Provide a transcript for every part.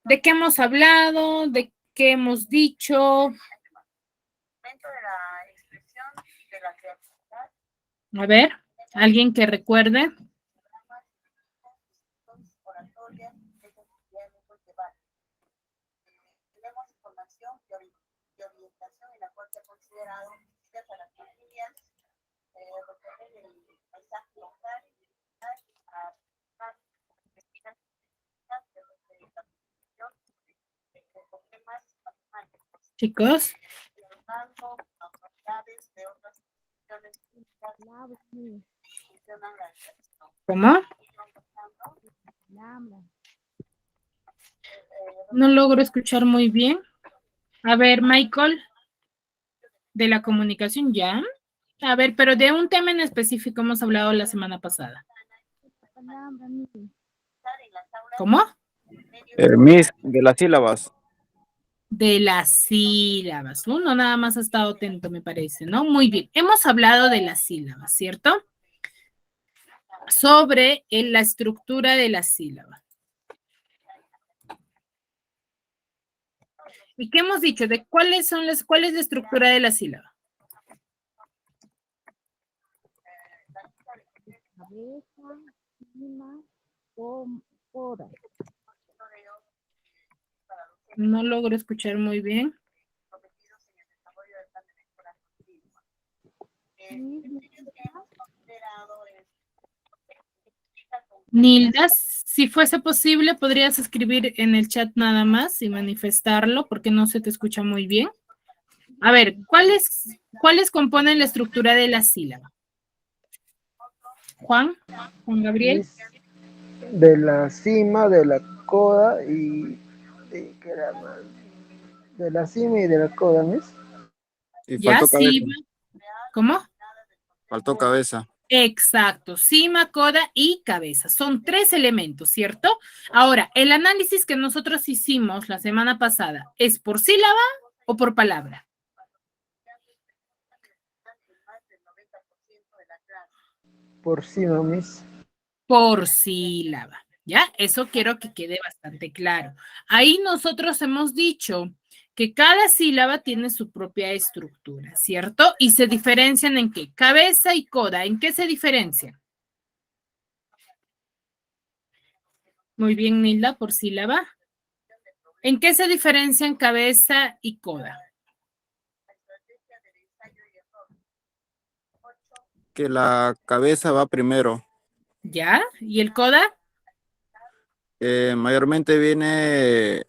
¿De qué hemos hablado? ¿De qué hemos dicho? A ver, ¿alguien que recuerde? Chicos. ¿Cómo? No logro escuchar muy bien. A ver, Michael, de la comunicación, ¿ya? A ver, pero de un tema en específico hemos hablado la semana pasada. ¿Cómo? Miss, de las sílabas. De las sílabas. Uno nada más ha estado atento, me parece, ¿no? Muy bien. Hemos hablado de las sílabas, ¿cierto? Sobre la estructura de la sílaba. ¿Y qué hemos dicho? ¿De cuál es la estructura de la sílaba? No logro escuchar muy bien. Nilda, si fuese posible, podrías escribir en el chat nada más y manifestarlo porque no se te escucha muy bien. A ver, ¿cuáles componen la estructura de la sílaba? Juan Gabriel. De la cima, de la coda y de la cima y de la coda, ¿ves? Y Ya, faltó cabeza. cima. ¿Cómo? Faltó cabeza. Exacto, cima, coda y cabeza. Son 3 elementos, ¿cierto? Ahora, el análisis que nosotros hicimos la semana pasada, ¿es por sílaba o por palabra? Por cima, mis. Por sílaba, ¿ya? Eso quiero que quede bastante claro. Ahí nosotros hemos dicho que cada sílaba tiene su propia estructura, ¿cierto? Y se diferencian en qué? Cabeza y coda, ¿en qué se diferencian? Muy bien, Nilda, por sílaba. ¿En qué se diferencian cabeza y coda? Que la cabeza va primero. ¿Ya? ¿Y el coda? Mayormente viene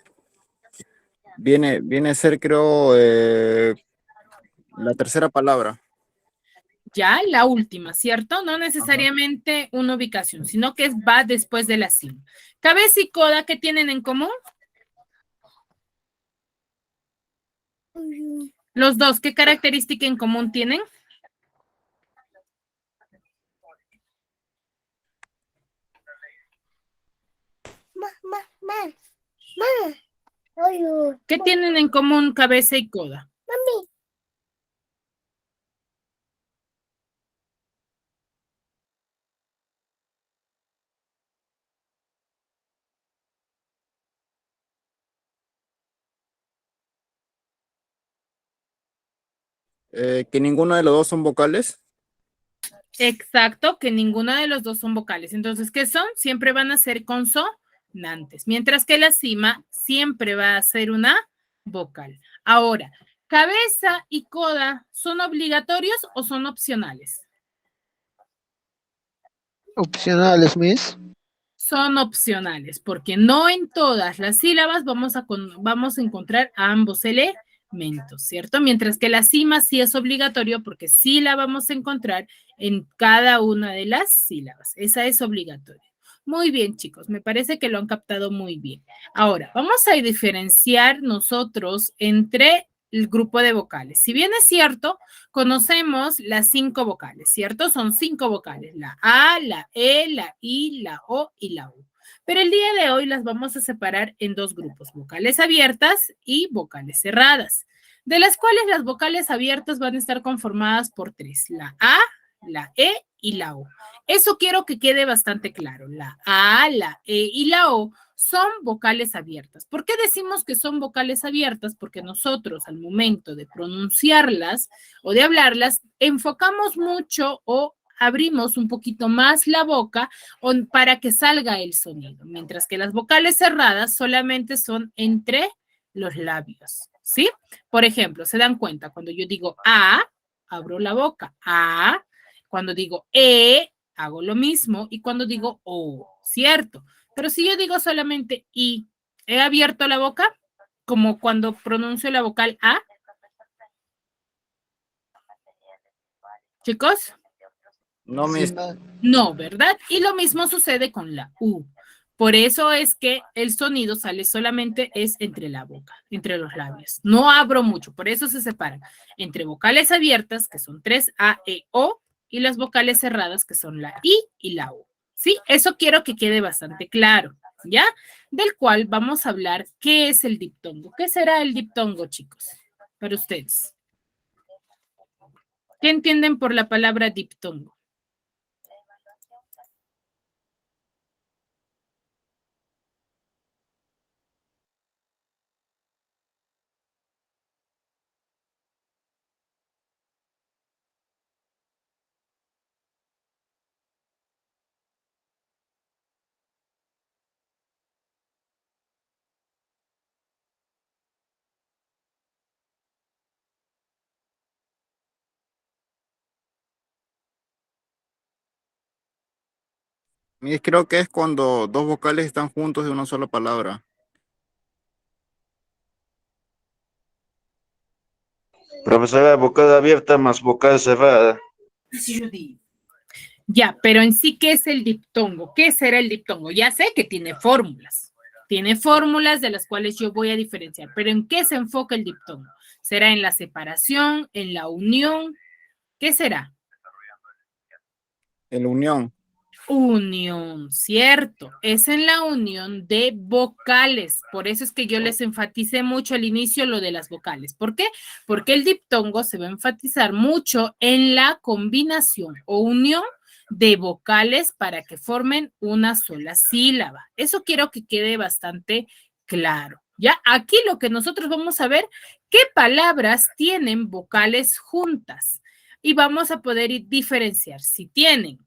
a ser, creo, la tercera palabra. Ya, la última, ¿cierto? No necesariamente una ubicación, sino que va después de la cima. Cabeza y coda, ¿qué tienen en común? Los dos, ¿qué característica en común tienen? ¿Qué tienen en común cabeza y coda? Que ninguno de los dos son vocales. Exacto, que ninguna de los dos son vocales. Entonces, ¿qué son? Siempre van a ser consonantes, mientras que la cima siempre va a ser una vocal. Ahora, cabeza y coda, ¿son obligatorios o son opcionales? Opcionales, mis. Son opcionales, porque no en todas las sílabas vamos a encontrar ambos elementos, ¿cierto? Mientras que la cima sí es obligatorio porque sí la vamos a encontrar en cada una de las sílabas. Esa es obligatoria. Muy bien, chicos, me parece que lo han captado muy bien. Ahora, vamos a diferenciar nosotros entre el grupo de vocales. Si bien es cierto, conocemos las 5 vocales, ¿cierto? Son 5 vocales, la A, la E, la I, la O y la U. Pero el día de hoy las vamos a separar en 2 grupos, vocales abiertas y vocales cerradas, de las cuales las vocales abiertas van a estar conformadas por 3, la A, la E y la O. Eso quiero que quede bastante claro. La A, la E y la O son vocales abiertas. ¿Por qué decimos que son vocales abiertas? Porque nosotros al momento de pronunciarlas o de hablarlas, enfocamos mucho o abrimos un poquito más la boca para que salga el sonido, mientras que las vocales cerradas solamente son entre los labios, ¿sí? Por ejemplo, se dan cuenta, cuando yo digo A, abro la boca, A, cuando digo hago lo mismo, y cuando digo O, ¿cierto? Pero si yo digo solamente I, ¿he abierto la boca? Como cuando pronuncio la vocal A. ¿Chicos? No, Sí, mis, ma. No, ¿verdad? Y lo mismo sucede con la U. Por eso es que el sonido sale solamente es entre la boca, entre los labios. No abro mucho, por eso se separan entre vocales abiertas, que son 3 A, E, O, y las vocales cerradas, que son la I y la U. ¿Sí? Eso quiero que quede bastante claro, ¿ya? Del cual vamos a hablar qué es el diptongo. ¿Qué será el diptongo, chicos? Para ustedes. ¿Qué entienden por la palabra diptongo? creo que es cuando dos vocales están juntos de una sola palabra. Profesora, boca abierta más boca cerrada. Ya, pero en sí, ¿qué es el diptongo? ¿Qué será el diptongo? Ya sé que tiene fórmulas. Tiene fórmulas de las cuales yo voy a diferenciar. Pero ¿en qué se enfoca el diptongo? ¿Será en la separación, en la unión? ¿Qué será? En la unión. Unión, cierto. Es en la unión de vocales. Por eso es que yo les enfaticé mucho al inicio lo de las vocales. ¿Por qué? Porque el diptongo se va a enfatizar mucho en la combinación o unión de vocales para que formen una sola sílaba. Eso quiero que quede bastante claro. Ya, aquí lo que nosotros vamos a ver, qué palabras tienen vocales juntas y vamos a poder diferenciar si tienen,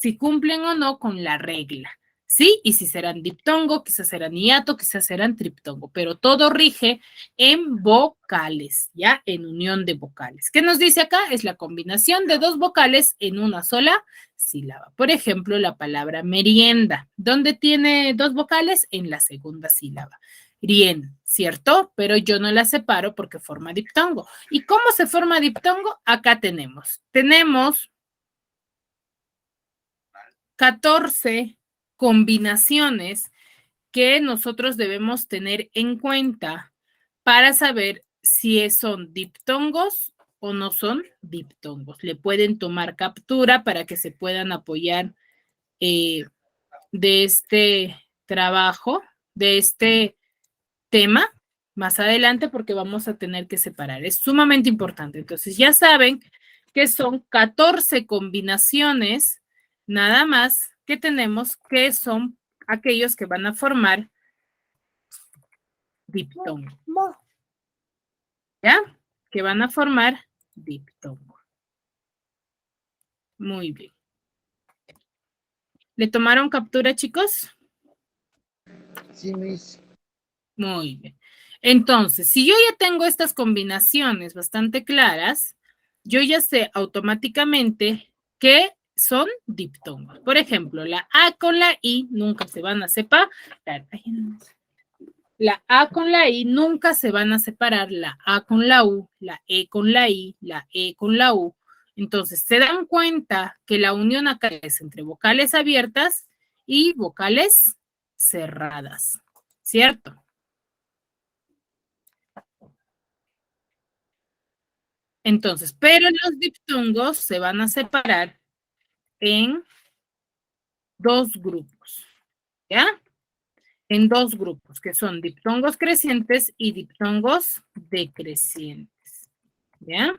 si cumplen o no con la regla, ¿sí? Y si serán diptongo, quizás serán hiato, quizás serán triptongo, pero todo rige en vocales, ¿ya? En unión de vocales. ¿Qué nos dice acá? Es la combinación de dos vocales en una sola sílaba. Por ejemplo, la palabra merienda. ¿Dónde tiene dos vocales? En la segunda sílaba. Rien, ¿cierto? Pero yo no la separo porque forma diptongo. ¿Y cómo se forma diptongo? Acá tenemos 14 combinaciones que nosotros debemos tener en cuenta para saber si son diptongos o no son diptongos. Le pueden tomar captura para que se puedan apoyar de este trabajo, de este tema más adelante porque vamos a tener que separar. Es sumamente importante. Entonces ya saben que son 14 combinaciones nada más que tenemos que son aquellos que van a formar diptongo. ¿Ya? Que van a formar diptongo. Muy bien. ¿Le tomaron captura, chicos? Sí, mis. Muy bien. Entonces, si yo ya tengo estas combinaciones bastante claras, yo ya sé automáticamente que son diptongos. Por ejemplo, la A con la I nunca se van a separar. La A con la I nunca se van a separar. La A con la U, la E con la I, la E con la U. Entonces, se dan cuenta que la unión acá es entre vocales abiertas y vocales cerradas, ¿cierto? Entonces, pero los diptongos se van a separar en dos grupos, ¿ya? En dos grupos, que son diptongos crecientes y diptongos decrecientes, ¿ya?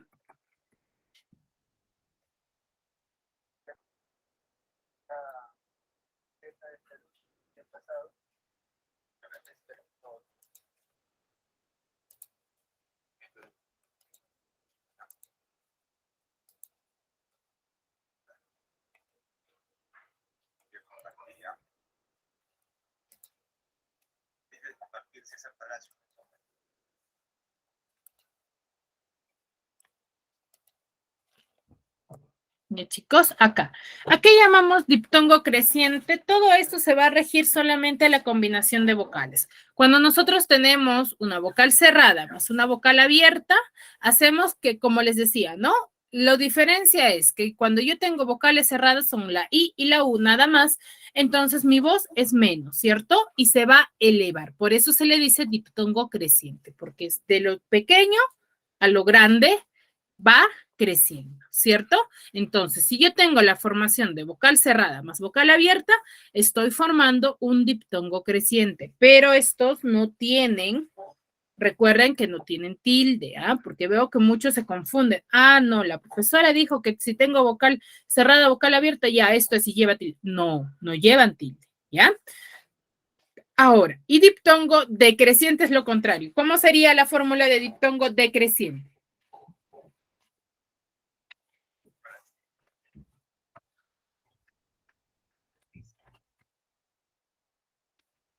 Ya, chicos, acá. ¿A qué llamamos diptongo creciente? Todo esto se va a regir solamente a la combinación de vocales. Cuando nosotros tenemos una vocal cerrada más una vocal abierta, hacemos que, como les decía, ¿no? La diferencia es que cuando yo tengo vocales cerradas son la I y la U nada más, entonces mi voz es menos, ¿cierto? Y se va a elevar. Por eso se le dice diptongo creciente, porque es de lo pequeño a lo grande va creciendo, ¿cierto? Entonces, si yo tengo la formación de vocal cerrada más vocal abierta, estoy formando un diptongo creciente, pero estos no tienen, recuerden que no tienen tilde, ¿ah? Porque veo que muchos se confunden. Ah, no, la profesora dijo que si tengo vocal cerrada, vocal abierta, ya esto es y lleva tilde. No, no llevan tilde, ¿ya? Ahora, y diptongo decreciente es lo contrario. ¿Cómo sería la fórmula de diptongo decreciente?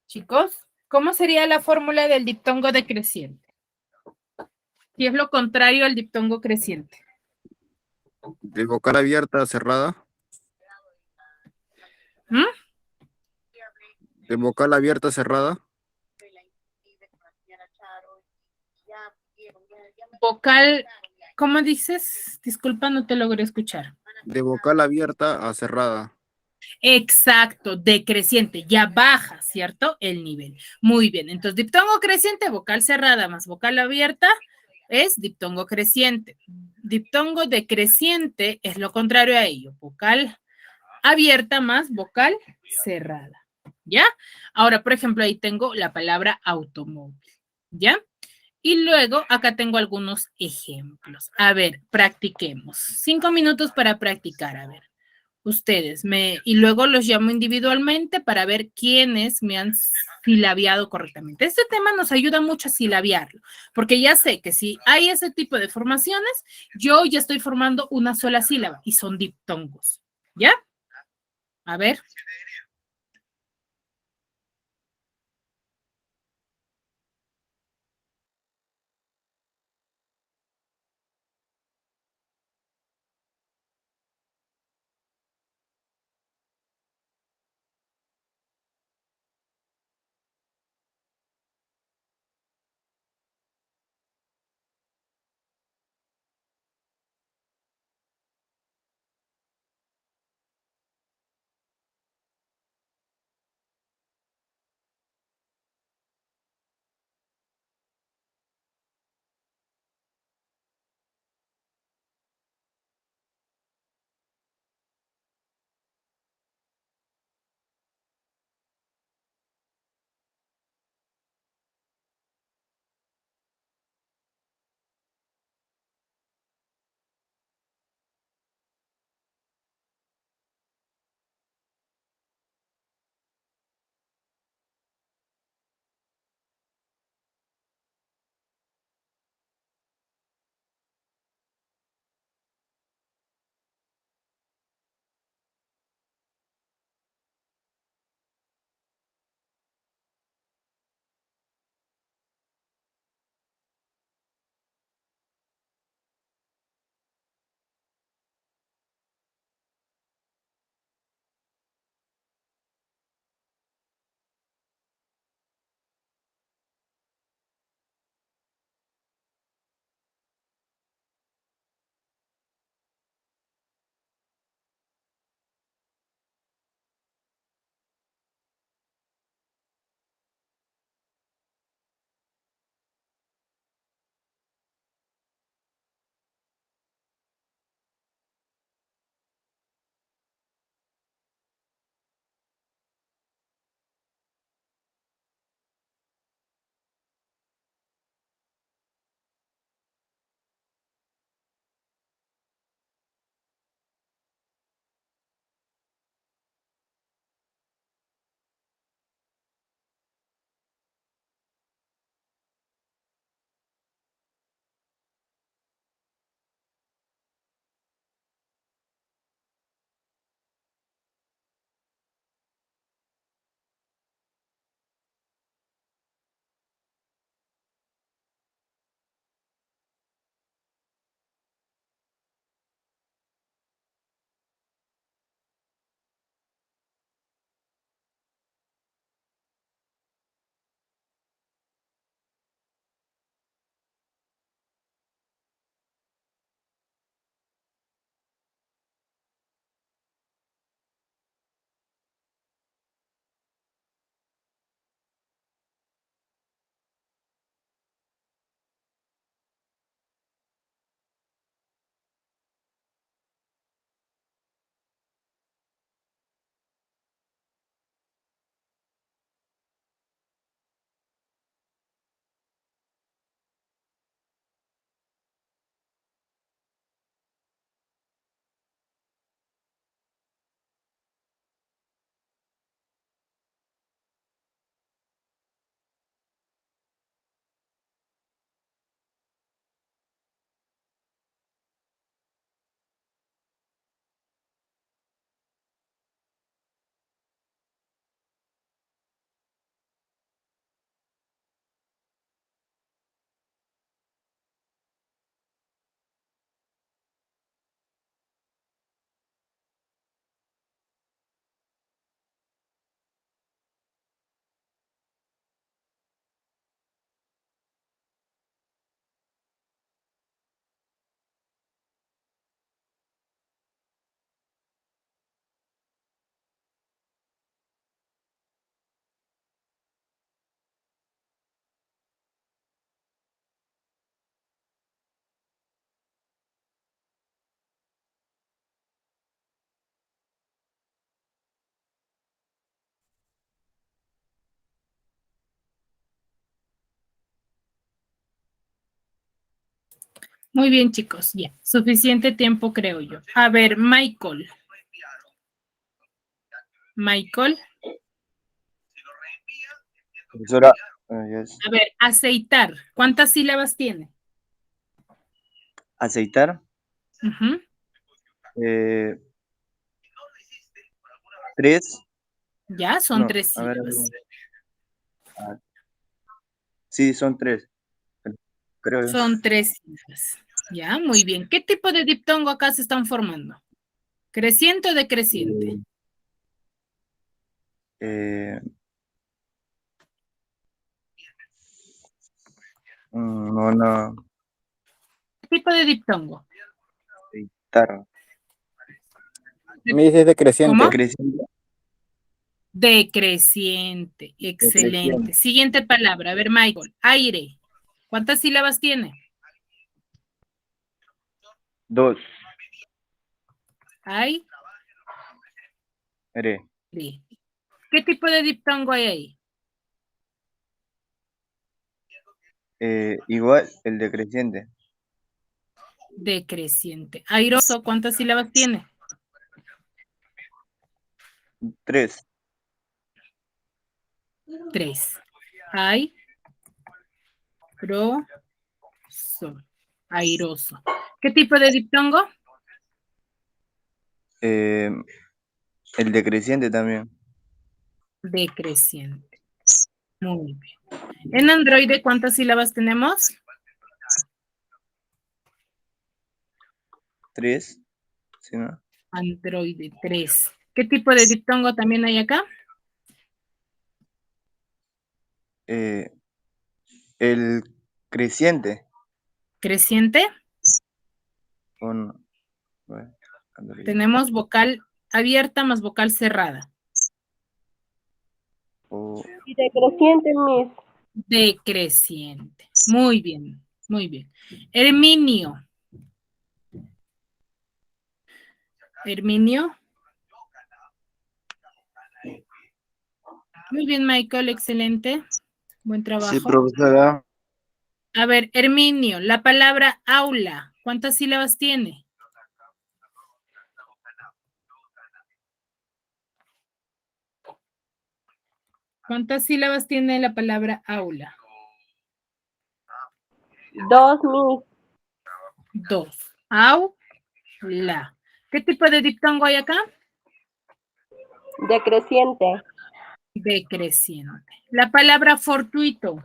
Chicos, ¿cómo sería la fórmula del diptongo decreciente? Y es lo contrario al diptongo creciente. De vocal abierta a cerrada. ¿Mm? De vocal abierta a cerrada. Vocal, ¿cómo dices? Disculpa, no te logré escuchar. De vocal abierta a cerrada. Exacto, decreciente, ya baja, ¿cierto? El nivel. Muy bien, entonces diptongo creciente, vocal cerrada más vocal abierta, es diptongo creciente. Diptongo decreciente es lo contrario a ello, vocal abierta más vocal cerrada, ¿ya? Ahora, por ejemplo, ahí tengo la palabra automóvil, ¿ya? Y luego acá tengo algunos ejemplos. A ver, practiquemos. 5 minutos para practicar, a ver. Ustedes y luego los llamo individualmente para ver quiénes me han silabiado correctamente. Este tema nos ayuda mucho a silabiarlo, porque ya sé que si hay ese tipo de formaciones, yo ya estoy formando una sola sílaba y son diptongos, ¿ya? A ver. Muy bien, chicos. Ya, suficiente tiempo, creo yo. A ver, Michael. Michael. Profesora, yes. A ver, aceitar. ¿Cuántas sílabas tiene? Aceitar. Ujú. 3. Ya, son No, tres a ver. sílabas. Ah, sí, son 3. Creo. Son tres sílabas. Ya, muy bien. ¿Qué tipo de diptongo acá se están formando? ¿Creciente o decreciente? No, ¿Qué tipo de diptongo? aceitar. Me dices decreciente. ¿Cómo? Creciente. Decreciente. Excelente. Siguiente palabra. A ver, Michael. Aire. ¿Cuántas sílabas tiene? 2. Aire. Re. ¿Qué tipo de diptongo hay ahí? Igual el decreciente. Decreciente. Airoso. ¿Cuántas sílabas tiene? 3. 3. Ay. Pro. So. Airoso. ¿Qué tipo de diptongo? El decreciente también. Decreciente. Muy bien. En Android, ¿cuántas sílabas tenemos? 3. ¿Sí, no? Android 3. ¿Qué tipo de diptongo también hay acá? El creciente. Creciente. ¿O no? Bueno, Tenemos vocal abierta más vocal cerrada. Y decreciente, Miss. Decreciente. Muy bien, muy bien. Herminio. Herminio. Muy bien, Michael, excelente. Buen trabajo. Sí, profesora. A ver, Herminio, la palabra aula, ¿cuántas sílabas tiene? ¿Cuántas sílabas tiene la palabra aula? 2, Miss. 2. Aula. ¿Qué tipo de diptongo hay acá? Decreciente. Decreciente. La palabra fortuito.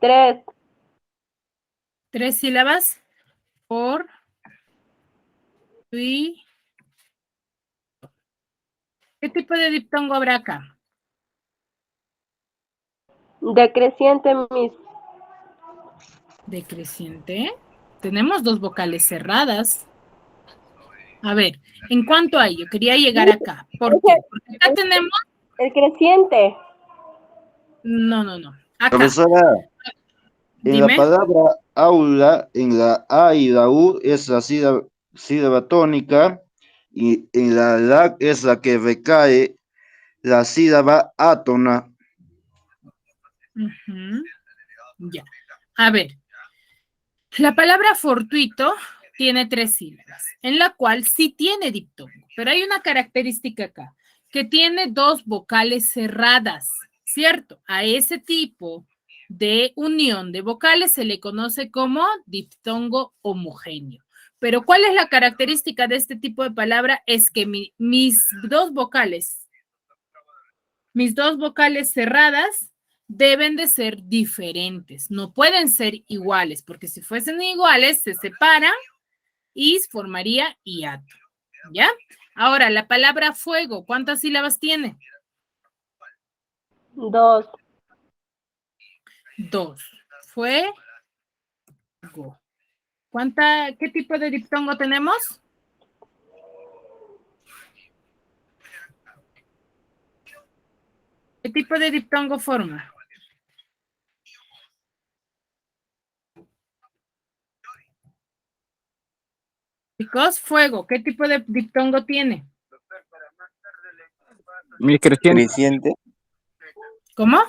3. 3 sílabas. ¿Qué tipo de diptongo habrá acá? Decreciente, Miss. Decreciente. Tenemos 2 vocales cerradas. A ver, ¿en cuánto hay? Yo quería llegar acá. ¿Por qué? Porque acá tenemos... El creciente. No. Acá. Profesora, en la Dime. palabra aula, en la A y la U es la sílaba tónica y en la LAC es la que recae la sílaba átona. Uh-huh. Ya. A ver, la palabra fortuito tiene 3 sílabas, en la cual sí tiene diptongo, pero hay una característica acá, que tiene 2 vocales cerradas, ¿cierto? A ese tipo de unión de vocales se le conoce como diptongo homogéneo. Pero ¿cuál es la característica de este tipo de palabra? Es que mis dos vocales cerradas deben de ser diferentes, no pueden ser iguales, porque si fuesen iguales se separan y formaría hiato, ¿ya? Ahora, la palabra fuego, ¿cuántas sílabas tiene? 2. 2. Fuego. ¿Qué tipo de diptongo tenemos? ¿Qué tipo de diptongo forma? Chicos, fuego, ¿qué tipo de diptongo tiene? Mi creciente. Creciente. ¿Cómo?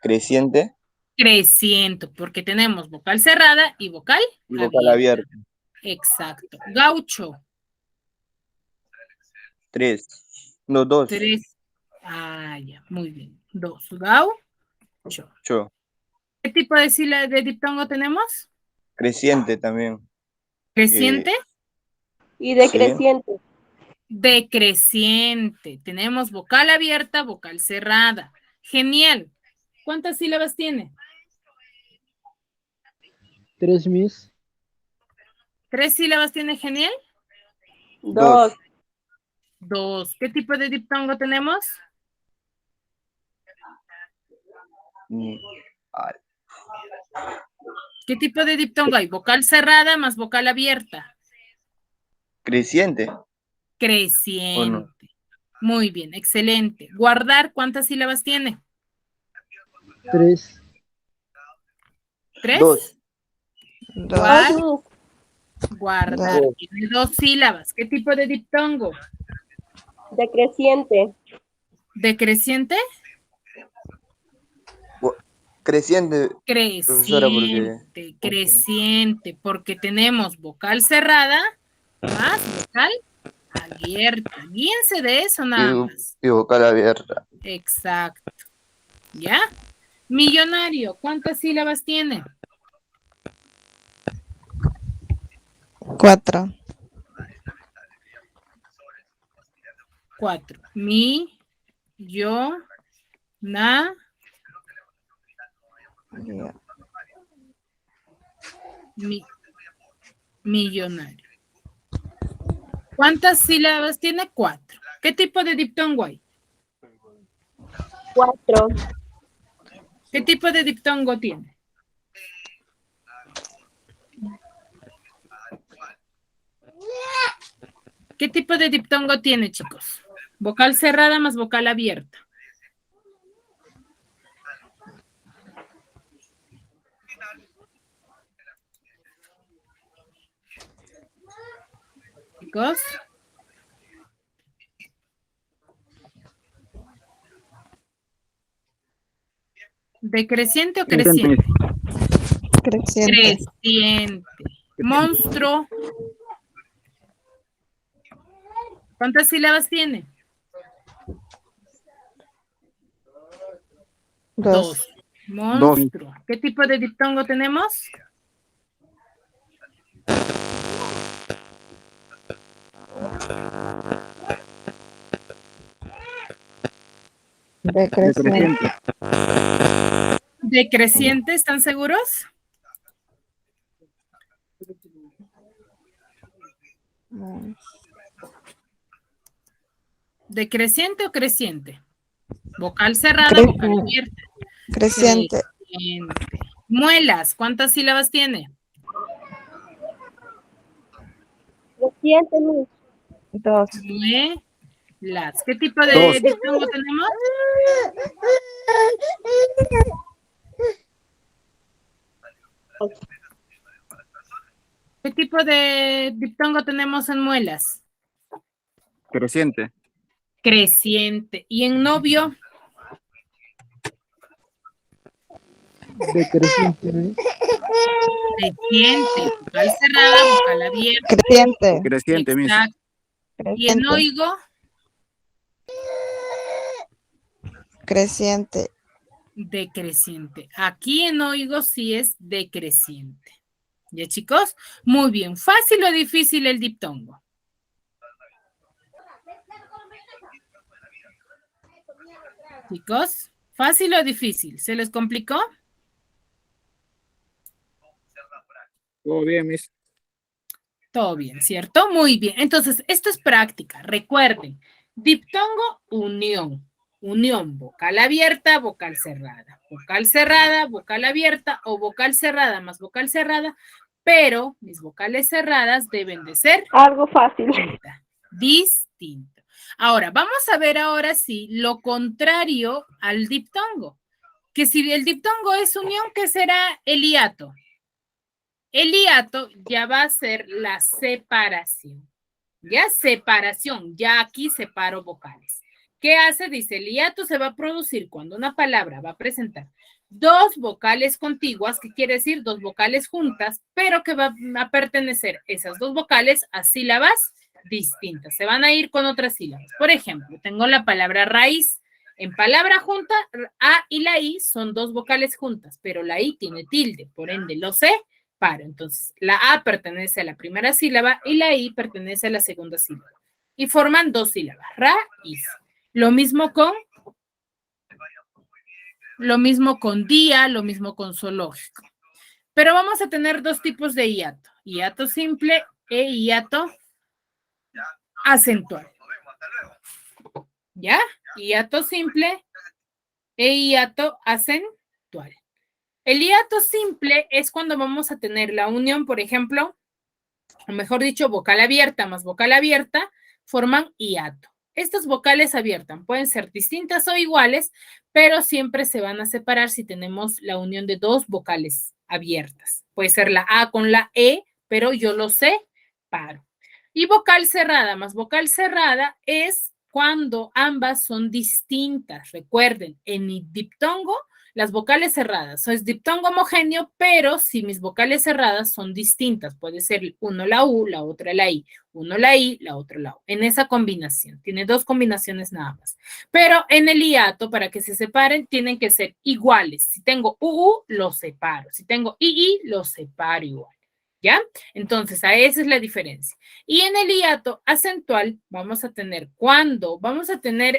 creciente Creciente, porque tenemos vocal cerrada y vocal y vocal abierta. abierto. Exacto. Gaucho. 3. No, 2. 3. Ah, ya, muy bien. 2. Gaucho. 8. ¿Qué tipo de diptongo tenemos? Creciente también. ¿Creciente? Y Sí. decreciente. Decreciente. Tenemos vocal abierta, vocal cerrada. Genial. ¿Cuántas sílabas tiene? 3, Miss. 3 sílabas tiene genial. 2. 2. ¿Qué tipo de diptongo tenemos? Mm, ah, ¿Qué tipo de diptongo hay? Vocal cerrada más vocal abierta. Creciente. Creciente. Muy bien, excelente. Guardar, ¿cuántas sílabas tiene? 3. 3. 2. 2. Guardar. Tiene 2 sílabas. ¿Qué tipo de diptongo? Decreciente. ¿Decreciente? Creciente, profesora, porque Creciente, creciente, porque tenemos vocal cerrada más vocal abierta. Guíense de eso nada más. y vocal abierta. Exacto. ¿Ya? Millonario, ¿cuántas sílabas tiene? 4. 4. Mi, yo, na, millonario. ¿Cuántas sílabas tiene? 4. ¿Qué tipo de diptongo hay? 4. ¿Qué tipo de diptongo tiene? ¿Qué tipo de diptongo tiene, chicos? Vocal cerrada más vocal abierta. Chicos. ¿Decreciente o creciente? Creciente. Creciente. Monstruo. ¿Cuántas sílabas tiene? 2. Monstruo. ¿Qué tipo de diptongo tenemos? Decreciente. ¿Decreciente? ¿Están seguros? ¿Decreciente o creciente? Vocal cerrada, vocal abierta. Creciente. Creciente. Muelas, ¿cuántas sílabas tiene? Creciente, Miss. 2. Muelas. ¿Qué tipo de diptongo tenemos? ¿Qué tipo de diptongo tenemos en muelas? Creciente. Creciente. ¿Y en novio? Decreciente, Miss. Creciente. Vocal cerrada, vocal abierta. Creciente. Creciente, Miss. Exacto. ¿Y en Creciente. oigo? Creciente. Decreciente. Aquí en oigo sí es decreciente. ¿Ya, chicos? Muy bien. ¿Fácil o difícil el diptongo? Chicos, ¿fácil o difícil? ¿Se les complicó? Todo bien, Miss. Todo bien, ¿cierto? Muy bien. Entonces, esto es práctica. Recuerden, diptongo, unión. Unión, vocal abierta, vocal cerrada, vocal abierta o vocal cerrada más vocal cerrada, pero mis vocales cerradas deben de ser Algo fácil. distinto. Ahora, vamos a ver ahora sí lo contrario al diptongo. Que si el diptongo es unión, ¿qué será el hiato? El hiato ya va a ser la separación. Ya separación, ya aquí separo vocales. ¿Qué hace? Dice, el hiato se va a producir cuando una palabra va a presentar dos vocales contiguas, que quiere decir dos vocales juntas, pero que van a pertenecer esas dos vocales a sílabas distintas. Se van a ir con otras sílabas. Por ejemplo, tengo la palabra raíz. En palabra junta, A y la I son dos vocales juntas, pero la I tiene tilde, por ende lo separo. Entonces, la A pertenece a la primera sílaba y la I pertenece a la segunda sílaba. Y forman dos sílabas, raíz. Lo mismo con día, lo mismo con zoológico. Pero vamos a tener dos tipos de hiato. Hiato simple e hiato acentual. ¿Ya? Hiato simple e hiato acentual. El hiato simple es cuando vamos a tener la unión, por ejemplo, o mejor dicho, vocal abierta más vocal abierta, forman hiato. Estas vocales abiertas pueden ser distintas o iguales, pero siempre se van a separar si tenemos la unión de dos vocales abiertas. Puede ser la A con la E, pero yo lo separo. Y vocal cerrada más vocal cerrada es cuando ambas son distintas. Recuerden, en diptongo, las vocales cerradas es diptongo homogéneo, pero si mis vocales cerradas son distintas, puede ser uno la U, la otra la I, uno la I, la otra la U. En esa combinación, tiene dos combinaciones nada más. Pero en el hiato, para que se separen, tienen que ser iguales. Si tengo UU, los separo. Si tengo II, los separo igual. ¿Ya? Entonces, esa es la diferencia. Y en el hiato acentual vamos a tener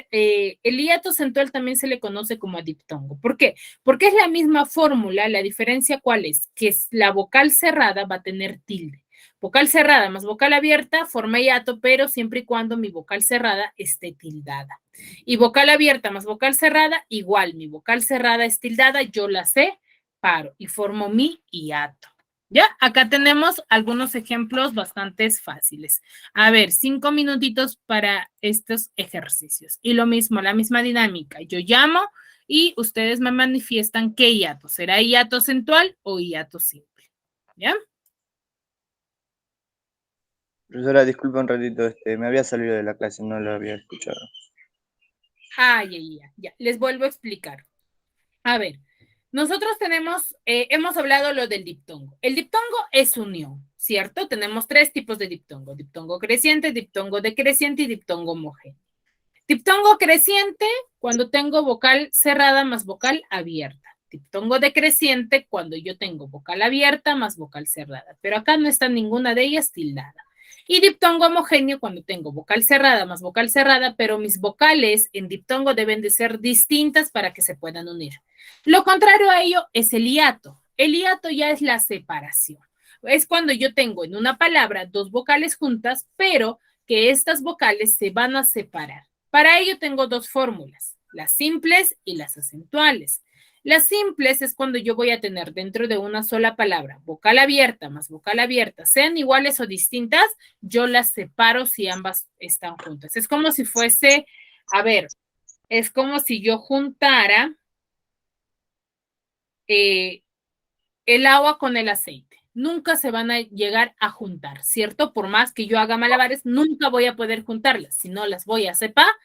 el hiato acentual también se le conoce como diptongo. ¿Por qué? Porque es la misma fórmula, la diferencia ¿cuál es? Que la vocal cerrada va a tener tilde. Vocal cerrada más vocal abierta forma hiato, pero siempre y cuando mi vocal cerrada esté tildada. Y vocal abierta más vocal cerrada, igual, mi vocal cerrada es tildada, yo la separo y formo mi hiato. ¿Ya? Acá tenemos algunos ejemplos bastante fáciles. A ver, 5 minutitos para estos ejercicios. Y lo mismo, la misma dinámica. Yo llamo y ustedes me manifiestan qué hiato. ¿Será hiato acentual o hiato simple? ¿Ya? Profesora, disculpa un ratito, me había salido de la clase, no lo había escuchado. Ya. Les vuelvo a explicar. A ver. Nosotros hemos hablado lo del diptongo. El diptongo es unión, ¿cierto? Tenemos tres tipos de diptongo. Diptongo creciente, diptongo decreciente y diptongo homogéneo. Diptongo creciente, cuando tengo vocal cerrada más vocal abierta. Diptongo decreciente, cuando yo tengo vocal abierta más vocal cerrada. Pero acá no está ninguna de ellas tildada. Y diptongo homogéneo cuando tengo vocal cerrada más vocal cerrada, pero mis vocales en diptongo deben de ser distintas para que se puedan unir. Lo contrario a ello es el hiato. El hiato ya es la separación. Es cuando yo tengo en una palabra dos vocales juntas, pero que estas vocales se van a separar. Para ello tengo dos fórmulas, las simples y las acentuales. Las simples es cuando yo voy a tener dentro de una sola palabra, vocal abierta más vocal abierta, sean iguales o distintas, yo las separo si ambas están juntas. Es como si fuese, es como si yo juntara el agua con el aceite. Nunca se van a llegar a juntar, ¿cierto? Por más que yo haga malabares, nunca voy a poder juntarlas, si no las voy a separar,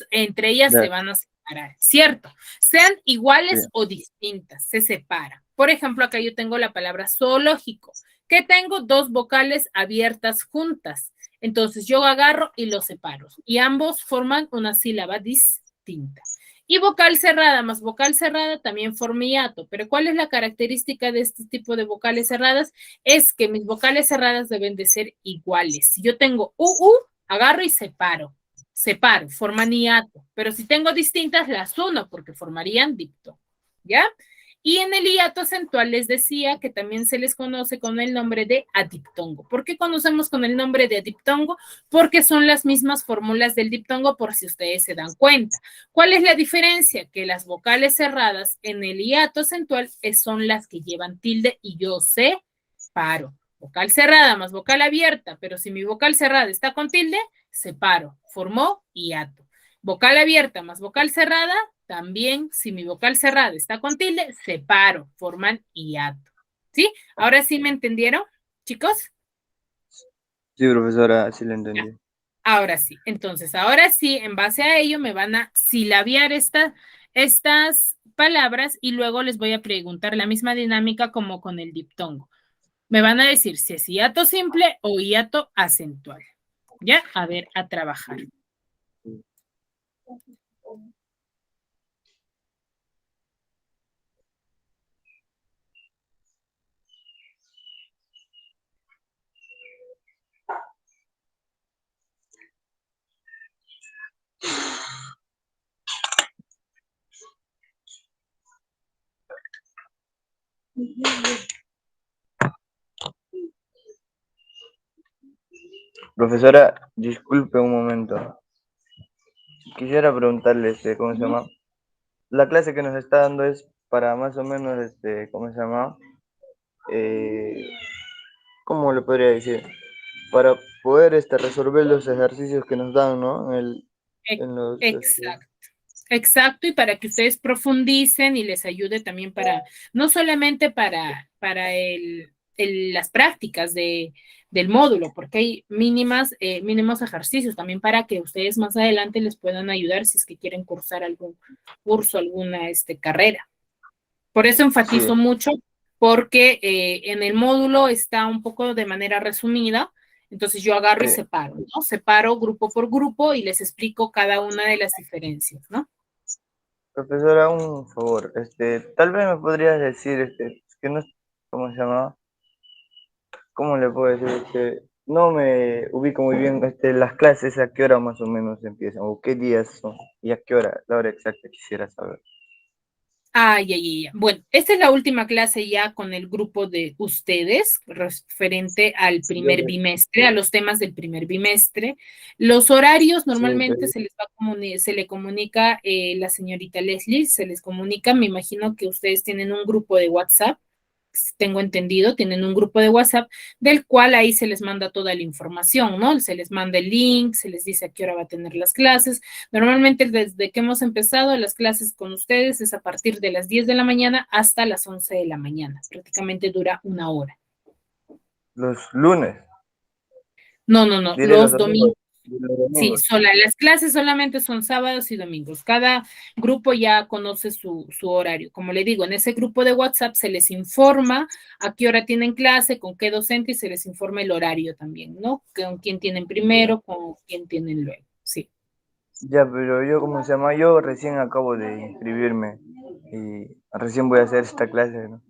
entre ellas se van a separar, ¿cierto? Sean iguales o distintas, se separan. Por ejemplo, acá yo tengo la palabra zoológico, que tengo dos vocales abiertas juntas. Entonces yo agarro y los separo y ambos forman una sílaba distinta. Y vocal cerrada más vocal cerrada también forma hiato. Pero ¿cuál es la característica de este tipo de vocales cerradas? Es que mis vocales cerradas deben de ser iguales. Si yo tengo agarro y separo, forman hiato. Pero si tengo distintas, las uno porque formarían diptongo, ¿ya? Y en el hiato acentual les decía que también se les conoce con el nombre de adiptongo. ¿Por qué conocemos con el nombre de adiptongo? Porque son las mismas fórmulas del diptongo, por si ustedes se dan cuenta. ¿Cuál es la diferencia? Que las vocales cerradas en el hiato acentual son las que llevan tilde y yo separo. Vocal cerrada más vocal abierta, pero si mi vocal cerrada está con tilde, separo, formó hiato. Vocal abierta más vocal cerrada, también, si mi vocal cerrada está con tilde, separo, forman hiato. ¿Sí? ¿Ahora sí me entendieron, chicos? Sí, profesora, sí lo entendí. Ahora sí, entonces, ahora sí, en base a ello me van a silabiar estas palabras y luego les voy a preguntar la misma dinámica como con el diptongo. Me van a decir si es hiato simple o hiato acentual. ¿Ya? A ver, a trabajar. Profesora, disculpe un momento. Quisiera preguntarle, ¿cómo se llama? La clase que nos está dando es para más o menos, ¿cómo se llama? Eh, ¿Cómo le podría decir? Para poder resolver los ejercicios que nos dan, ¿no? En los, Exacto. Exacto, y para que ustedes profundicen y les ayude también para, no solamente para las prácticas del módulo, porque hay mínimos ejercicios también para que ustedes más adelante les puedan ayudar si es que quieren cursar algún curso, alguna carrera. Por eso enfatizo sí. mucho, porque en el módulo está un poco de manera resumida, entonces yo agarro y Sí. separo, ¿no? Separo grupo por grupo y les explico cada una de las diferencias, ¿no? Profesora, un favor, tal vez me podrías decir, que no, ¿cómo se llama? ¿Cómo le puedo decir? No me ubico muy bien, las clases, ¿a qué hora más o menos empiezan? ¿O qué días son? ¿Y a qué hora? La hora exacta quisiera saber. Ay, ay, ay. Bueno, esta es la última clase ya con el grupo de ustedes, referente al Sí, primer bimestre, a los temas del primer bimestre. Los horarios sí, normalmente se le comunica la señorita Leslie, se les comunica, me imagino que ustedes tienen un grupo de WhatsApp, tengo entendido, tienen un grupo de WhatsApp del cual ahí se les manda toda la información, ¿no? Se les manda el link, se les dice a qué hora va a tener las clases. Normalmente desde que hemos empezado las clases con ustedes es a partir de las 10 de la mañana hasta las 11 de la mañana. Prácticamente dura una hora. los lunes, No, diré los los domingos. domingos. Los Sí, domingos. las clases solamente son sábados y domingos. Cada grupo ya conoce su horario. Como le digo, en ese grupo de WhatsApp se les informa a qué hora tienen clase, con qué docente y se les informa el horario también, ¿no? Con quién tienen Ya. primero, con quién tienen luego. Sí. Ya, pero yo, ¿cómo se llama? Yo recién acabo de inscribirme y recién voy a hacer esta clase, ¿no?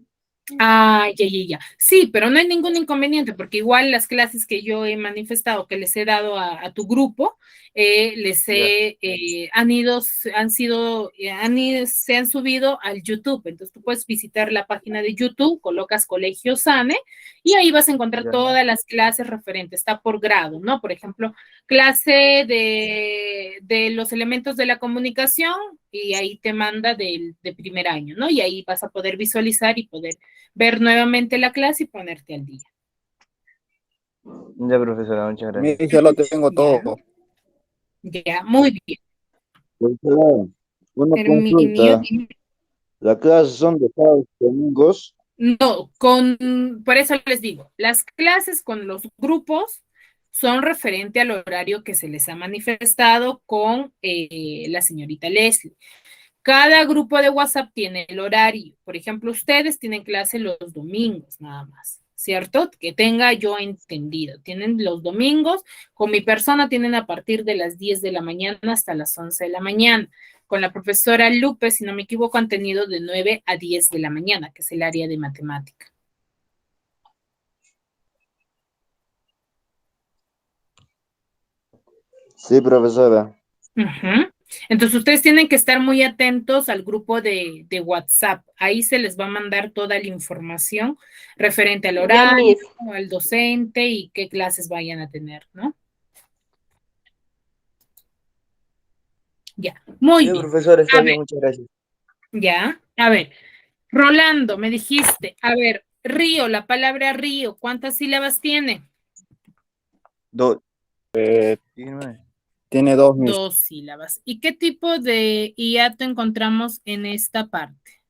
Ah, ya. Sí, pero no hay ningún inconveniente, porque igual las clases que yo he manifestado, que les he dado a tu grupo, Ya, se han subido al YouTube. Entonces tú puedes visitar la página de YouTube, colocas Colegio Sane y ahí vas a encontrar ya. todas las clases referentes, está por grado, ¿no? Por ejemplo, clase de los elementos de la comunicación y ahí te manda de primer año, ¿no? Y ahí vas a poder visualizar y poder ver nuevamente la clase y ponerte al día. Ya, profesora, muchas gracias. Ya lo tengo Ya, todo. ya, muy bien. Profesora, una Herminio, consulta. ¿Las clases son de sábados y domingos? no, por eso les digo, las clases con los grupos son referente al horario que se les ha manifestado con la señorita Leslie. Cada grupo de WhatsApp tiene el horario. Por ejemplo, ustedes tienen clase los domingos nada más, ¿cierto? Que tenga yo entendido. Tienen los domingos, con mi persona tienen a partir de las 10 de la mañana hasta las 11 de la mañana. Con la profesora Lupe, si no me equivoco, han tenido de 9 a 10 de la mañana, que es el área de matemática. Sí, profesora. Uh-huh. Entonces ustedes tienen que estar muy atentos al grupo de WhatsApp. Ahí se les va a mandar toda la información referente al Ya, horario, Miss. al docente y qué clases vayan a tener, ¿no? Ya, muy Ya, bien. profesora, está A bien, ver, muchas gracias. ya, a ver. Rolando, me dijiste, a ver, río, la palabra río, ¿cuántas sílabas tiene? Do, Eh, sí, no es. Tiene dos mis. 2 sílabas. ¿Y qué tipo de hiato encontramos en esta parte?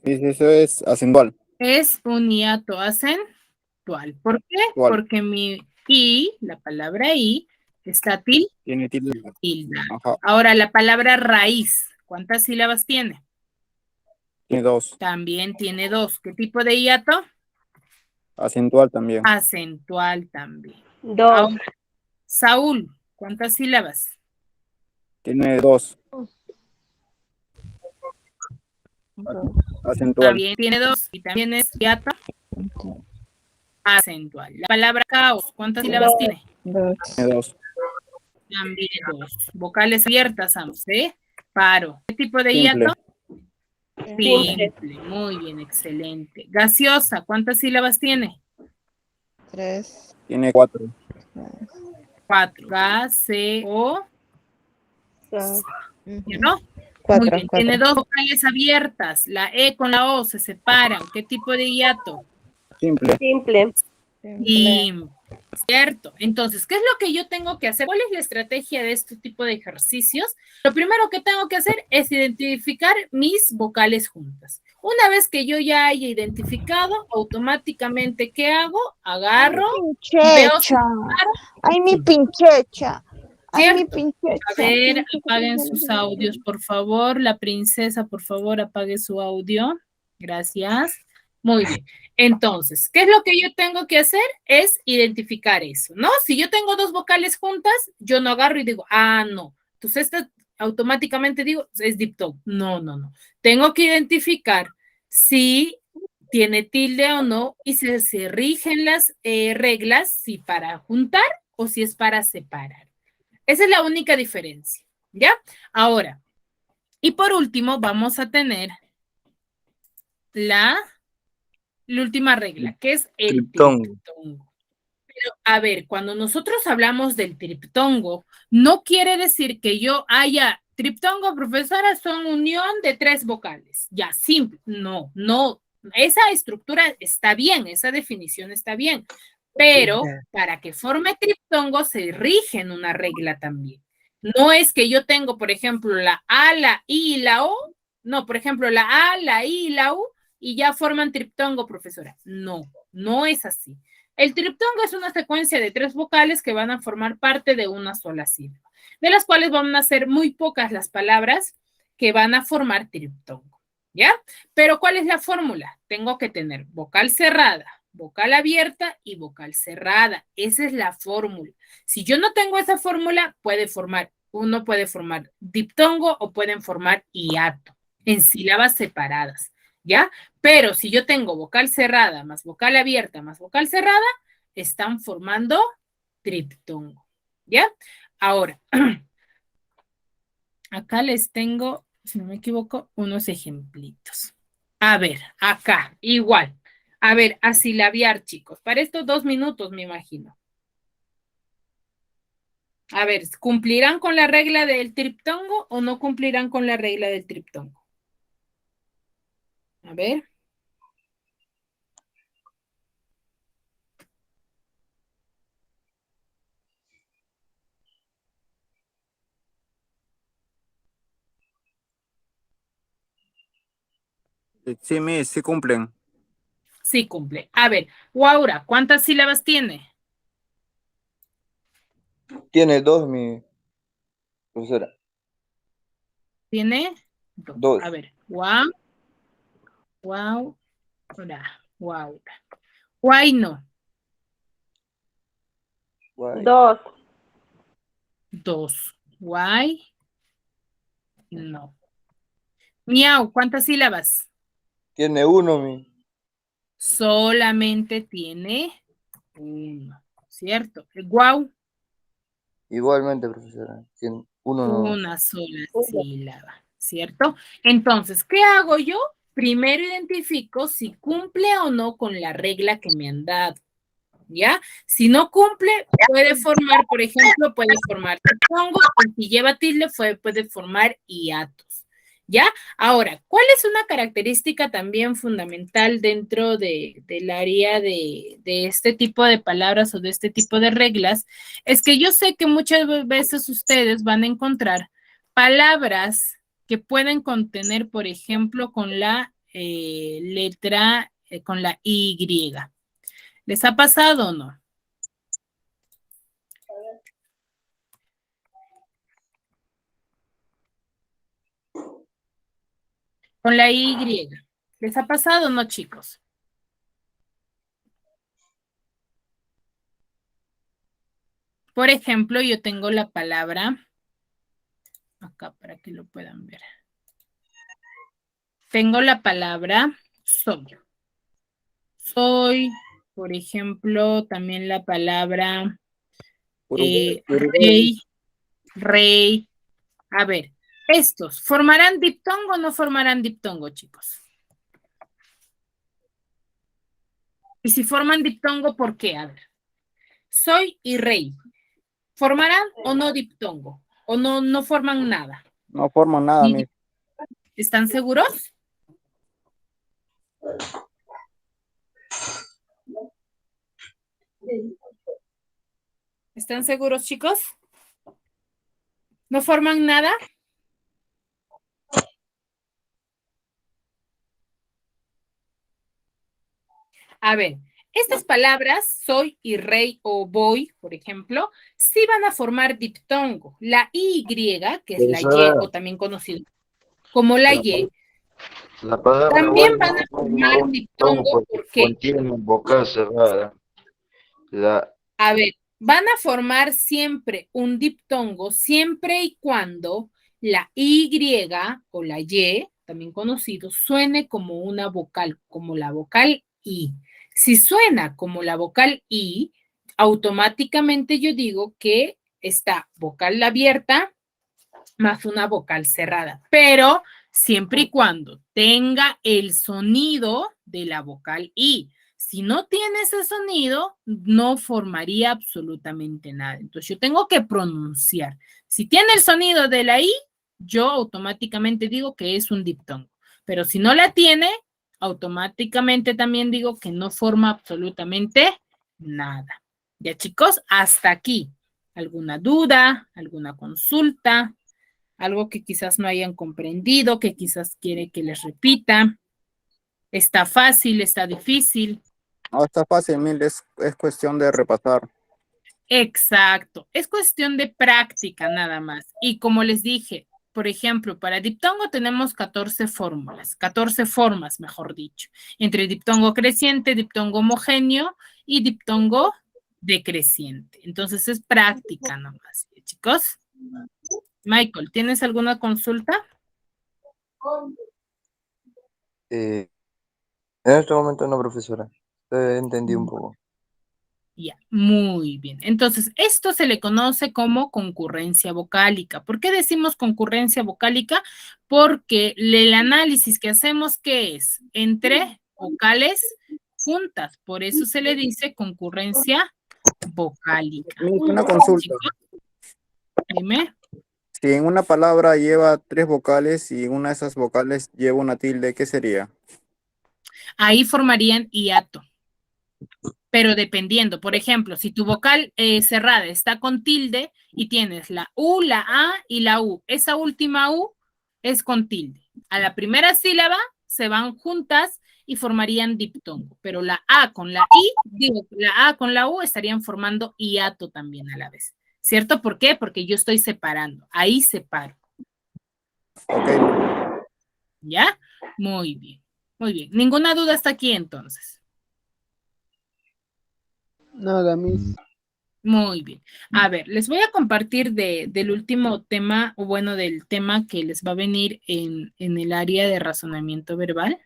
Eso es acentual. Es un hiato acentual. ¿Por qué? Actual. Porque mi y, la palabra y, está Tiene tilde. tilda. Ajá. Ahora, la palabra raíz, ¿cuántas sílabas tiene? Tiene 2. También tiene 2. ¿Qué tipo de hiato? Acentual también. Acentual también. 2. Ahora, Saúl, ¿cuántas sílabas? Tiene 2. Acentual. También tiene 2 y también es hiato acentual. La palabra caos, ¿cuántas sílabas tiene? Tiene 2. También 2. Vocales abiertas, ambos, ¿eh? Paro. ¿Qué tipo de Simple. hiato? Simple. Muy bien, excelente. Gaseosa, ¿cuántas sílabas tiene? 3. Tiene 4. 4. Gaseo. ¿No? Muy 4. bien. Tiene 2 vocales abiertas. La E con la O se separan. ¿Qué tipo de hiato? Simple. Simple. Simple. Cierto. Entonces, ¿qué es lo que yo tengo que hacer? ¿Cuál es la estrategia de este tipo de ejercicios? Lo primero que tengo que hacer es identificar mis vocales juntas. Una vez que yo ya haya identificado, automáticamente, ¿qué hago? Agarro, veo si Ay, mi pinchecha. Ay, mi ¿cierto? pinchecha. A ver, apaguen sus audios, por favor. La princesa, por favor, apague su audio. Gracias. Muy bien. Entonces, ¿qué es lo que yo tengo que hacer? Es identificar eso, ¿no? Si yo tengo 2 vocales juntas, yo no agarro y digo, no. Entonces, esta automáticamente digo, es diptongo. No, no, no. Tengo que identificar si tiene tilde o no y si se rigen las reglas, si para juntar o si es para separar. Esa es la única diferencia, ¿ya? Ahora, y por último, vamos a tener la última regla, que es el Triptongo. triptongo. Pero, a ver, cuando nosotros hablamos del triptongo, no quiere decir que yo haya triptongo, profesora, son unión de 3 vocales. Ya, simple. No, no. Esa estructura está bien, esa definición está bien. Pero para que forme triptongo se rige en una regla también. No es que yo tengo, por ejemplo, la A, la I y la O. No, por ejemplo, la A, la I y la U y ya forman triptongo, profesora. No, no es así. El triptongo es una secuencia de 3 vocales que van a formar parte de una sola sílaba, de las cuales van a ser muy pocas las palabras que van a formar triptongo, ¿ya? Pero ¿cuál es la fórmula? Tengo que tener vocal cerrada, vocal abierta y vocal cerrada. Esa es la fórmula. Si yo no tengo esa fórmula, uno puede formar diptongo o pueden formar hiato en sílabas separadas, ¿ya? Pero si yo tengo vocal cerrada más vocal abierta más vocal cerrada, están formando triptongo, ¿ya? Ahora, acá les tengo, si no me equivoco, unos ejemplitos. A ver, acá, igual. A ver, asilabiar, chicos. Para estos 2 minutos, me imagino. A ver, ¿cumplirán con la regla del triptongo o no cumplirán con la regla del triptongo? A ver. Sí, sí cumplen. Sí cumple. A ver, Guaura, ¿cuántas sílabas tiene? Tiene 2, mi profesora. Tiene 2. 2. A ver, guau, guau, guau. Guay no. 2. 2. Guay, no. Miau, ¿cuántas sílabas? Tiene 1, mi. Solamente tiene 1, ¿cierto? Guau, Igualmente, profesora. Tiene 1 no. una sola sílaba, ¿cierto? Entonces, ¿qué hago yo? Primero identifico si cumple o no con la regla que me han dado, ¿ya? Si no cumple, puede formar, por ejemplo, puede formar triptongo, o si lleva tilde, puede formar hiatos, ¿ya? Ahora, ¿cuál es una característica también fundamental dentro del área de este tipo de palabras o de este tipo de reglas? Es que yo sé que muchas veces ustedes van a encontrar palabras que pueden contener, por ejemplo, con la letra, con la Y. ¿Les ha pasado o no? con la Y. ¿Les ha pasado o no, chicos? Por ejemplo, yo tengo la palabra, acá para que lo puedan ver. Tengo la palabra soy. Soy, por ejemplo, también la palabra rey, rey. A ver, ¿estos formarán diptongo o no formarán diptongo, chicos? Y si forman diptongo, ¿por qué? A ver, soy y rey. ¿Formarán o no diptongo? ¿O no forman nada? No forman nada, Miss. ¿Están seguros? ¿Están seguros, chicos? ¿No forman nada? A ver, estas palabras, soy y rey o voy, por ejemplo, sí van a formar diptongo. La Y, que es la Y, o también conocido como la Y, La palabra también voy van a formar diptongo porque contiene vocal cerrada. a ver, van a formar siempre un diptongo siempre y cuando la Y o la Y, también conocido, suene como una vocal, como la vocal I. Si suena como la vocal I, automáticamente yo digo que está vocal abierta más una vocal cerrada, pero siempre y cuando tenga el sonido de la vocal I. Si no tiene ese sonido, no formaría absolutamente nada. Entonces yo tengo que pronunciar. Si tiene el sonido de la I, yo automáticamente digo que es un diptongo. Pero si no la tiene, automáticamente también digo que no forma absolutamente nada. Ya, chicos, hasta aquí. ¿Alguna duda? ¿Alguna consulta? Algo que quizás no hayan comprendido, que quizás quiere que les repita. ¿Está fácil? ¿Está difícil? No, está fácil, Miss. Es cuestión de repasar. Exacto. Es cuestión de práctica nada más. Y como les dije, por ejemplo, para diptongo tenemos 14 fórmulas, 14 formas, mejor dicho, entre diptongo creciente, diptongo homogéneo y diptongo decreciente. Entonces es práctica nomás, chicos. Michael, ¿tienes alguna consulta? En este momento no, profesora. Entendí un poco. Ya, muy bien. Entonces, esto se le conoce como concurrencia vocálica. ¿Por qué decimos concurrencia vocálica? Porque el análisis que hacemos, ¿qué es? Entre vocales juntas. Por eso se le dice concurrencia vocálica. Miss, una consulta. Chicos, dime. Si en una palabra lleva 3 vocales y en una de esas vocales lleva una tilde, ¿qué sería? Ahí formarían hiato. Pero dependiendo, por ejemplo, si tu vocal cerrada está con tilde y tienes la U, la A y la U, esa última U es con tilde. A la primera sílaba se van juntas y formarían diptongo, pero la A con la I, digo, la A con la U estarían formando hiato también a la vez. ¿Cierto? ¿Por qué? Porque yo estoy separando, ahí separo. Ok. ¿Ya? Muy bien, muy bien. ¿Ninguna duda hasta aquí entonces? Nada, Miss. Muy bien. A ver, les voy a compartir del último tema, o bueno, del tema que les va a venir en el área de razonamiento verbal.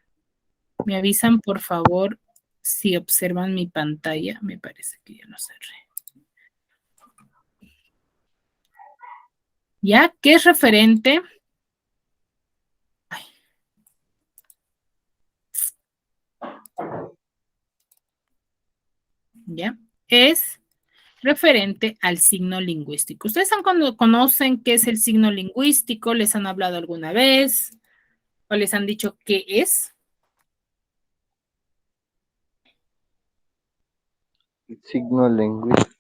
Me avisan, por favor, si observan mi pantalla. Me parece que ya lo cerré. ¿Ya? ¿Qué es referente? Ay. ¿Ya? Es referente al signo lingüístico. ¿Ustedes conocen qué es el signo lingüístico? ¿Les han hablado alguna vez? ¿O les han dicho qué es? Signo lingüístico.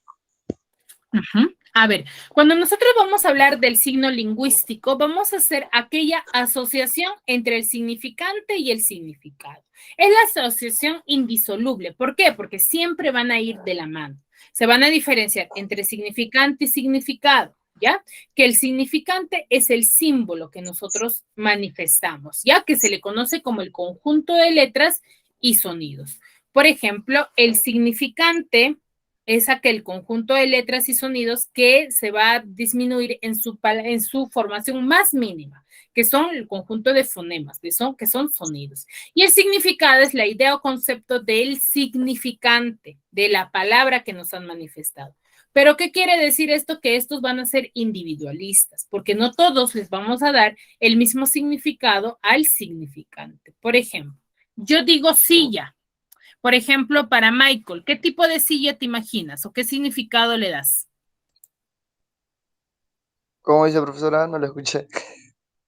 A ver, cuando nosotros vamos a hablar del signo lingüístico, vamos a hacer aquella asociación entre el significante y el significado. Es la asociación indisoluble. ¿Por qué? Porque siempre van a ir de la mano. Se van a diferenciar entre significante y significado. ¿ya? Que el significante es el símbolo que nosotros manifestamos, ¿ya? Que se le conoce como el conjunto de letras y sonidos. Por ejemplo, el significante es aquel conjunto de letras y sonidos que se va a disminuir en su formación más mínima, que son el conjunto de fonemas, que son sonidos. Y el significado es la idea o concepto del significante, de la palabra que nos han manifestado. Pero, ¿qué quiere decir esto? Que estos van a ser individualistas, porque no todos les vamos a dar el mismo significado al significante. Por ejemplo, yo digo silla. Por ejemplo, para Michael, ¿qué tipo de silla te imaginas o qué significado le das? ¿Cómo dice profesora? No lo escuché.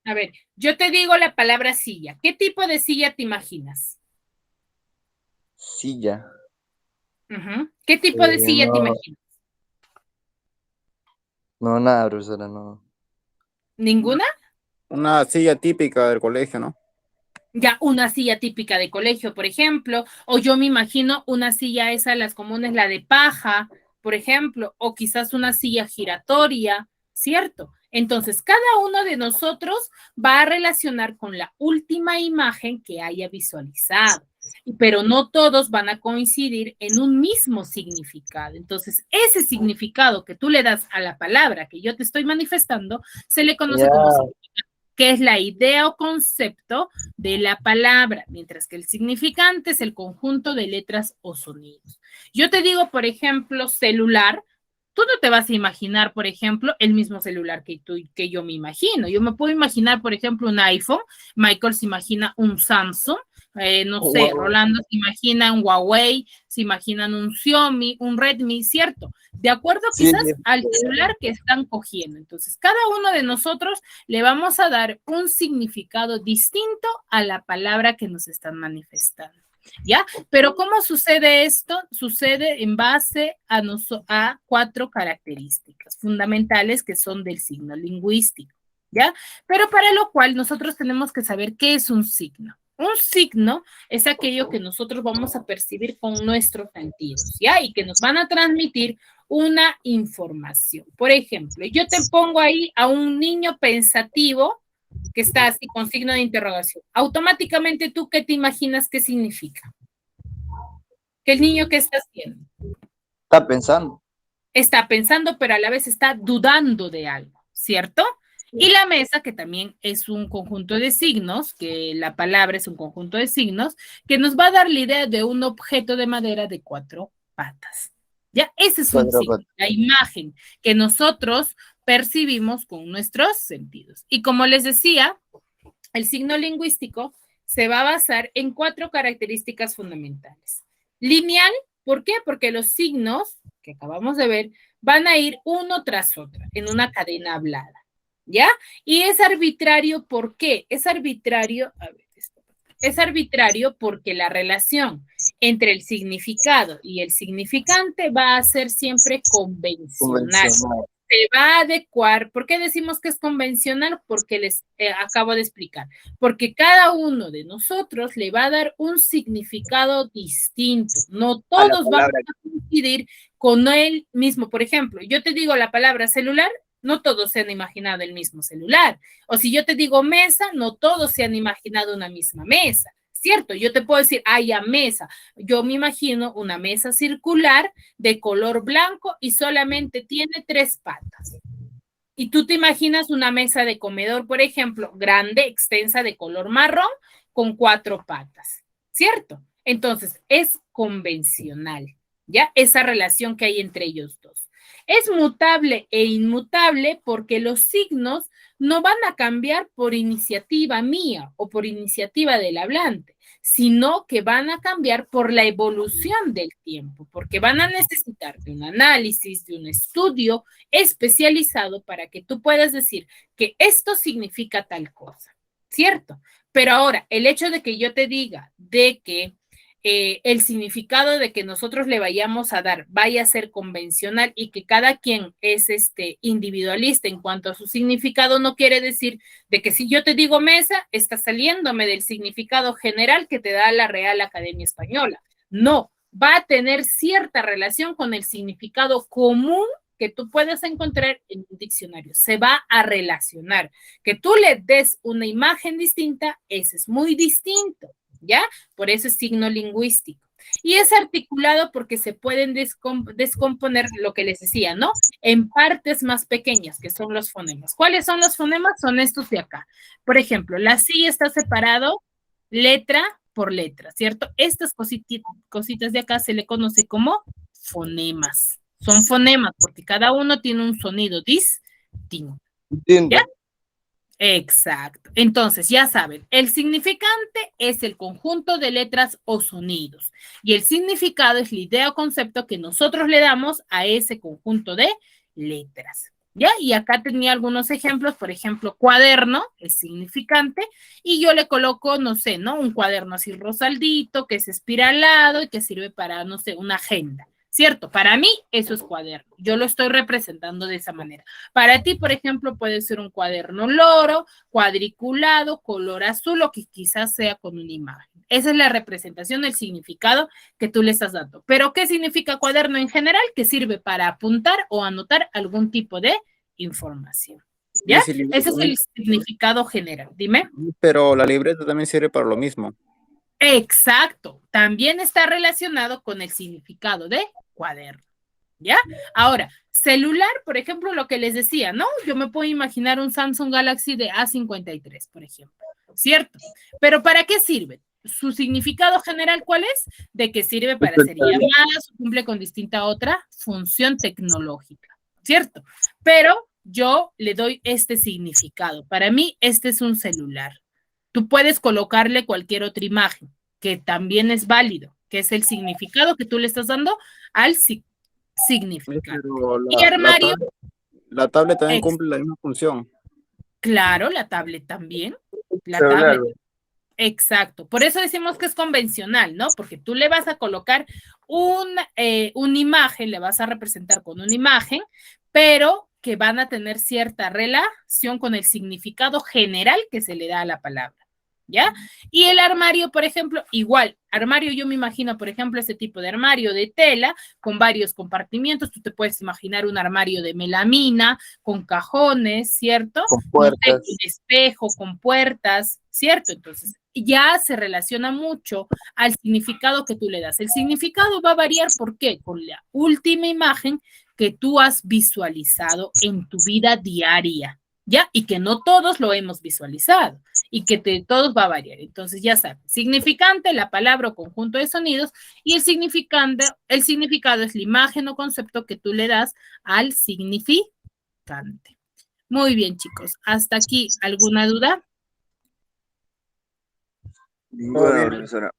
A ver, yo te digo la palabra silla. ¿Qué tipo de silla te imaginas? Silla. ¿Qué tipo de silla te No, imaginas? no, nada, profesora, no. ¿Ninguna? Una silla típica del colegio, ¿no? Ya, una silla típica de colegio, por ejemplo, o yo me imagino una silla esa, las comunes, la de paja, por ejemplo, o quizás una silla giratoria, ¿cierto? Entonces, cada uno de nosotros va a relacionar con la última imagen que haya visualizado, pero no todos van a coincidir en un mismo significado. Entonces, ese significado que tú le das a la palabra que yo te estoy manifestando, se le conoce Ya, como significado, que es la idea o concepto de la palabra, mientras que el significante es el conjunto de letras o sonidos. Yo te digo, por ejemplo, celular. Tú no te vas a imaginar, por ejemplo, el mismo celular que yo me imagino. Yo me puedo imaginar, por ejemplo, un iPhone. Michael se imagina un Samsung. No sé, Rolando se imagina un Huawei, se imaginan un Xiaomi, un Redmi, ¿cierto? De acuerdo sí, quizás al celular que están cogiendo. Entonces, cada uno de nosotros le vamos a dar un significado distinto a la palabra que nos están manifestando. ¿Ya? Pero ¿cómo sucede esto? Sucede en base a 4 características fundamentales que son del signo lingüístico, ¿ya? Pero para lo cual nosotros tenemos que saber qué es un signo. Un signo es aquello que nosotros vamos a percibir con nuestros sentidos, ¿ya? Y que nos van a transmitir una información. Por ejemplo, yo te pongo ahí a un niño pensativo que está así con signo de interrogación. Automáticamente, ¿tú qué te imaginas que significa? ¿Que el niño qué está haciendo? está pensando. Está pensando, pero a la vez está dudando de algo, ¿cierto? Y la mesa, que también es un conjunto de signos, que la palabra es un conjunto de signos, que nos va a dar la idea de un objeto de madera de 4 patas. Ya, ese es un signo, la imagen que nosotros percibimos con nuestros sentidos. Y como les decía, el signo lingüístico se va a basar en 4 características fundamentales. Lineal, ¿por qué? Porque los signos que acabamos de ver van a ir uno tras otro en una cadena hablada, ¿ya? Y es arbitrario, ¿por qué? Es arbitrario, es arbitrario porque la relación entre el significado y el significante va a ser siempre convencional. Se va a adecuar. ¿Por qué decimos que es convencional? Porque les acabo de explicar. Porque cada uno de nosotros le va a dar un significado distinto. No todos vamos a coincidir con él mismo. Por ejemplo, yo te digo la palabra celular, no todos se han imaginado el mismo celular. O si yo te digo mesa, no todos se han imaginado una misma mesa. ¿Cierto? Yo te puedo decir, a mesa. Yo me imagino una mesa circular de color blanco y solamente tiene 3 patas. Y tú te imaginas una mesa de comedor, por ejemplo, grande, extensa, de color marrón, con 4 patas. ¿Cierto? Entonces, es convencional, ¿ya? Esa relación que hay entre ellos dos. Es mutable e inmutable porque los signos no van a cambiar por iniciativa mía o por iniciativa del hablante, sino que van a cambiar por la evolución del tiempo, porque van a necesitar de un análisis, de un estudio especializado para que tú puedas decir que esto significa tal cosa, ¿cierto? Pero ahora, el hecho de que yo te diga de que el significado de que nosotros le vayamos a dar vaya a ser convencional y que cada quien es individualista en cuanto a su significado, no quiere decir de que si yo te digo mesa, está saliéndome del significado general que te da la Real Academia Española. No, va a tener cierta relación con el significado común que tú puedes encontrar en un diccionario. Se va a relacionar. Que tú le des una imagen distinta, ese es muy distinto, ¿ya? Por eso es signo lingüístico. Y es articulado porque se pueden descomponer lo que les decía, ¿no? En partes más pequeñas, que son los fonemas. ¿Cuáles son los fonemas? Son estos de acá. Por ejemplo, la sí está separado letra por letra, ¿cierto? Estas cositas de acá se le conoce como fonemas. Son fonemas porque cada uno tiene un sonido distinto. ¿Ya? Exacto. Entonces, ya saben, el significante es el conjunto de letras o sonidos y el significado es la idea o concepto que nosotros le damos a ese conjunto de letras. ¿Ya? Y acá tenía algunos ejemplos, por ejemplo, cuaderno es significante y yo le coloco, no sé, ¿no? Un cuaderno así rosaldito que es espiralado y que sirve para, no sé, una agenda. ¿Cierto? Para mí eso es cuaderno. Yo lo estoy representando de esa manera. Para ti, por ejemplo, puede ser un cuaderno loro, cuadriculado, color azul o que quizás sea con una imagen. Esa es la representación del significado que tú le estás dando. Pero, ¿qué significa cuaderno en general? Que sirve para apuntar o anotar algún tipo de información. ¿Ya? Ese es el significado general. Dime. Pero la libreta también sirve para lo mismo. Exacto, también está relacionado con el significado de cuaderno, ¿ya? Ahora, celular, por ejemplo, lo que les decía, ¿no? Yo me puedo imaginar un Samsung Galaxy de A53, por ejemplo, ¿cierto? Pero ¿para qué sirve? Su significado general, ¿cuál es? De que sirve para hacer llamadas, cumple con distinta otra función tecnológica, ¿cierto? Pero yo le doy este significado. Para mí, este es un celular. Tú puedes colocarle cualquier otra imagen, que también es válido, que es el significado que tú le estás dando al significado. Y armario. La tablet también cumple la misma función. Claro, la tablet también. La tablet. Exacto. Por eso decimos que es convencional, ¿no? Porque tú le vas a colocar una imagen, le vas a representar con una imagen, pero que van a tener cierta relación con el significado general que se le da a la palabra. ¿Ya? Y el armario, por ejemplo, igual, armario yo me imagino, por ejemplo, este tipo de armario de tela con varios compartimientos, tú te puedes imaginar un armario de melamina con cajones, ¿cierto? Con puertas. No sé, un espejo con puertas, ¿cierto? Entonces, ya se relaciona mucho al significado que tú le das. El significado va a variar, ¿por qué? Con la última imagen que tú has visualizado en tu vida diaria, ¿ya? Y que no todos lo hemos visualizado y que todos va a variar. Entonces, ya saben, significante, la palabra o conjunto de sonidos, y el significado es la imagen o concepto que tú le das al significante. Muy bien, chicos. Hasta aquí, ¿alguna duda? Ninguna, profesora.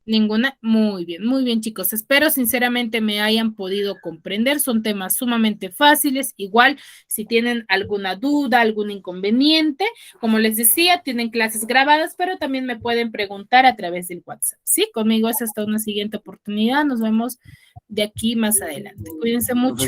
Ninguna. Muy bien, chicos. Espero sinceramente me hayan podido comprender. Son temas sumamente fáciles. Igual, si tienen alguna duda, algún inconveniente, como les decía, tienen clases grabadas, pero también me pueden preguntar a través del WhatsApp. Sí, conmigo es hasta una siguiente oportunidad. Nos vemos de aquí más adelante. Cuídense mucho.